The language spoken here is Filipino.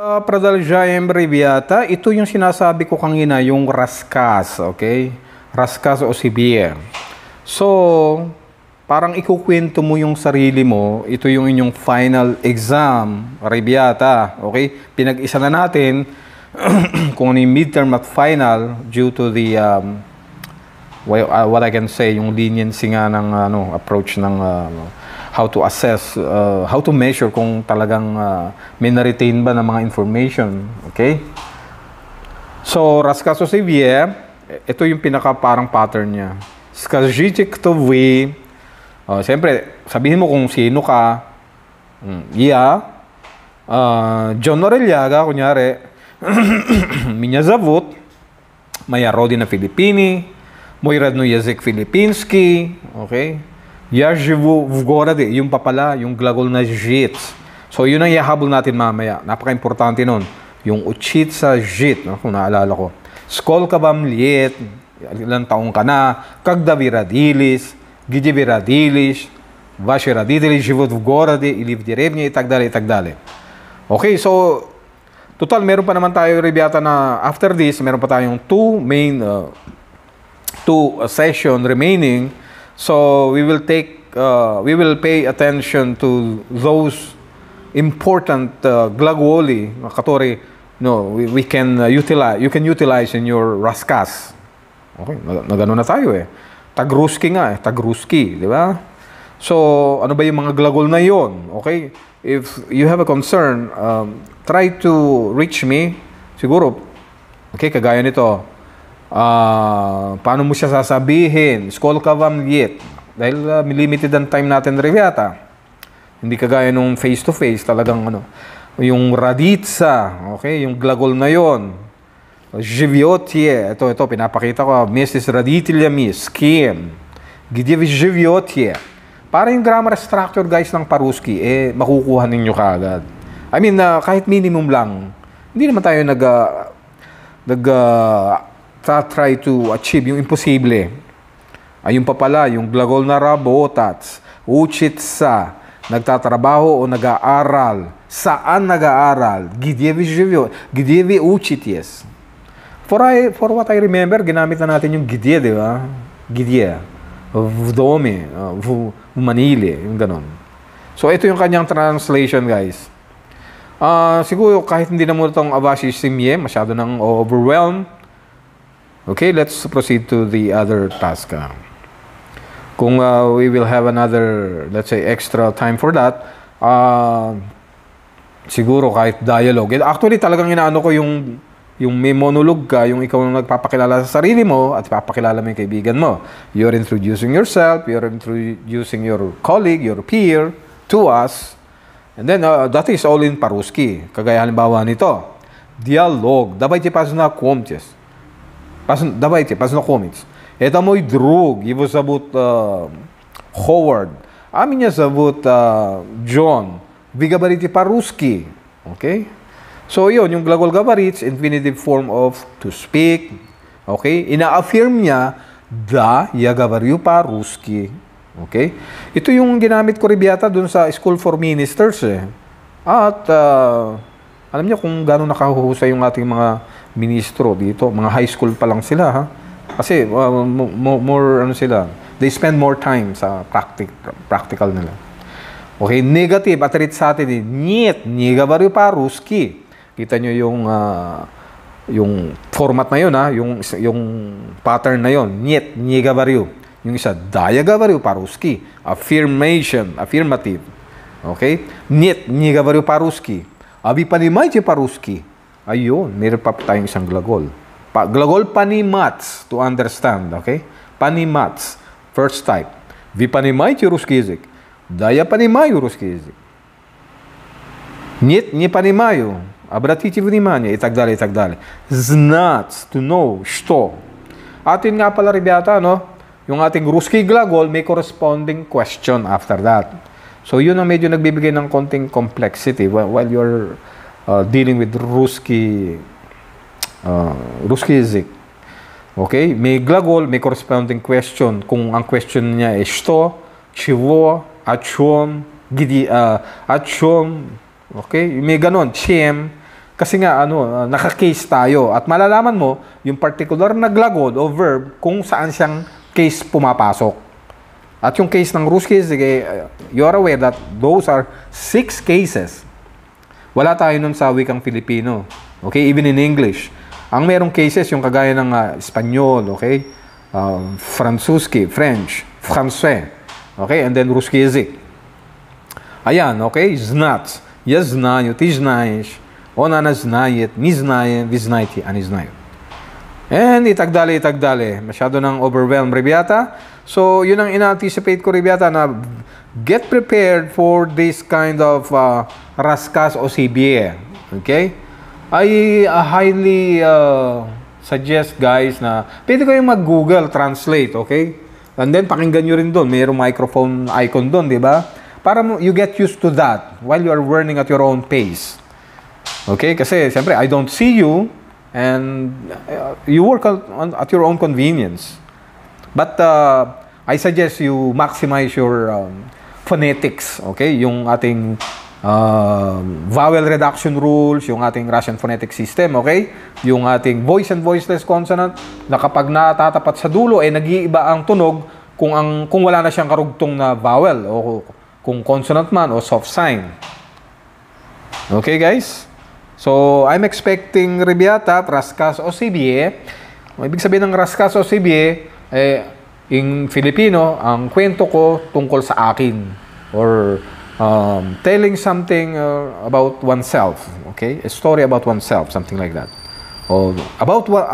Продолжаем, ребята. Ito yung sinasabi ko kanina, yung raskas, okay? Raskas o sibier. So, parang ikukwento mo yung sarili mo, ito yung inyong final exam, rebiyata, okay? Pinag-isa na natin kung ano yung midterm at final due to the, what I can say, yung leniency nga ng approach ng how to assess, how to measure kung talagang may na-retain ba ng mga information, okay? So, raskas o sibier, ito yung pinaka parang pattern niya. Skажите, кто вы. Siyempre, sabihin mo kung sino ka. John Noreliaga, kunyari. Меня зовут. Моя родина Филиппины. Мой родной язык филиппинский. Okay? Я живу в городе. Yung papala, yung glagol na жить. So, yun ang ihahabol natin mamaya. Napaka-importante nun. Yung учиться жить. No? Kung naalala ko. Сколько вам лет? Ilang taong ka na? Когда вы родились? Где вы родились? Ваши родители живут в городе или в деревне и так далее, и так далее. Okay, so, total, meron pa naman tayo, ribiyata, na after this, meron pa tayong two session remaining. So, we will pay attention to those important glagoli, katori, we can utilize, you can utilize in your raskas. Okay, nagano na tayo eh. Tagruski nga eh, tagruski, di ba? So, ano ba yung mga glagol na yon? Okay? If you have a concern, try to reach me. Siguro, okay, kagaya nito. Paano mo siya sasabihin? Сколько вам лет? Dahil limited ang time natin, reviyata. Hindi kagaya nung face-to-face, talagang yung raditsa, okay? Yung glagol na yon. Живете. Ito, pinapakita ko. Вместе с родителями. С кем? Где вы живете? Para yung grammar structure, guys, ng paruski, makukuha ninyo kaagad. I mean, kahit minimum lang. Hindi naman tayo try to achieve yung imposible. Ayun pa pala, yung glagol na работать. Учиться. Nagtatrabaho o nag-aaral. Saan nag-aaral? Где вы живете? Где вы учитесь? For what I remember, ginamit na natin yung gidye, di ba? Gidye. В доме, в Manila, yung ganon. So, ito yung kanyang translation, guys. Siguro, kahit hindi na muna itong abashi simye, masyado nang overwhelmed. Okay, let's proceed to the other task. Kung we will have another, let's say, extra time for that, siguro kahit dialogue. Actually, talagang inaano ko yung may monologue ka, yung ikaw ang nagpapakilala sa sarili mo at papakilala mo yung kaibigan mo. You're introducing yourself, you're introducing your colleague, your peer to us. And then, that is all in paruski. Kagaya halimbawa nito. Dialogue. Давайте познакомьтесь. Давайте познакомиться. Это мой друг. Его зовут Ховард. А меня зовут Джон. Вы говорите по-русски. Okay? So, yun, yung glagol gabarits, infinitive form of to speak. Okay? Ina-affirm niya, да, я говорю по-русски. Okay? Ito yung ginamit ko ribiyata dun sa School for Ministers eh. At, alam niyo kung gano'n nakahuhusay yung ating mga ministro dito. Mga high school pa lang sila, ha? Kasi, more sila. They spend more time sa practical nila. Okay? Negative, отрицательный. Нет, не говорю по-русски. Kita nyo yung format na yun, ha? Yung pattern na yun. Нет, не говорю. Yung isa, да, я говорю по-русски. Affirmation, affirmative. Okay? Нет, не говорю по-русски. А вы понимаете по-русски? Ayun, meron pa tayong isang glagol. Glagol понимать, to understand. Okay? Понимать. First type. Вы понимаете русский язык? Да, я понимаю русский язык. Нет, не понимаю. Обратите внимание, и так далее, и так далее. Знать, to know, что. Atin nga pala, ribiyata, yung ating Ruski glagol, may corresponding question after that. So, yun ang medyo nagbibigay ng konting complexity while you're dealing with Ruski язык. Okay? May glagol, may corresponding question. Kung ang question niya ay что, чего, о чем, где, о чем. Okay? May ganon, чем. Kasi nga, naka-case tayo. At malalaman mo, yung particular na glagol o verb, kung saan siyang case pumapasok. At yung case ng Ruskies, you are aware that those are 6 cases. Wala tayo nun sa wikang Filipino. Okay? Even in English. Ang merong cases, yung kagaya ng Espanyol, okay? Fransuski, French, Français. Okay? And then Ruskizik. Ayan, okay? Znat. Я знаю, ты знаешь. Он, она знает, мы знаем, вы знаете, они знают. And itagdali. Masyado nang overwhelmed, Rebiata. So, yun ang ina-anticipate ko, Rebiata, na get prepared for this kind of raskas o CBA. Okay? I highly suggest, guys, na pwede kayong mag-Google Translate, okay? And then, pakinggan nyo rin doon. Mayroong microphone icon doon, di ba? Para you get used to that while you are learning at your own pace. Okay? Kasi, siyempre, I don't see you and you work at your own convenience. But I suggest you maximize your phonetics. Okay? Yung ating vowel reduction rules, yung ating Russian phonetic system. Okay? Yung ating voice and voiceless consonant na kapag natatapat sa dulo, nag-iiba ang tunog kung wala na siyang karugtong na vowel o kung consonant man o soft sign. Okay, guys? So, I'm expecting, Rebiata, raskas o CBA. Ibig sabihin ng raskas o CBA, in Filipino, ang kwento ko tungkol sa akin. Or telling something about oneself. Okay? A story about oneself, something like that. Or about what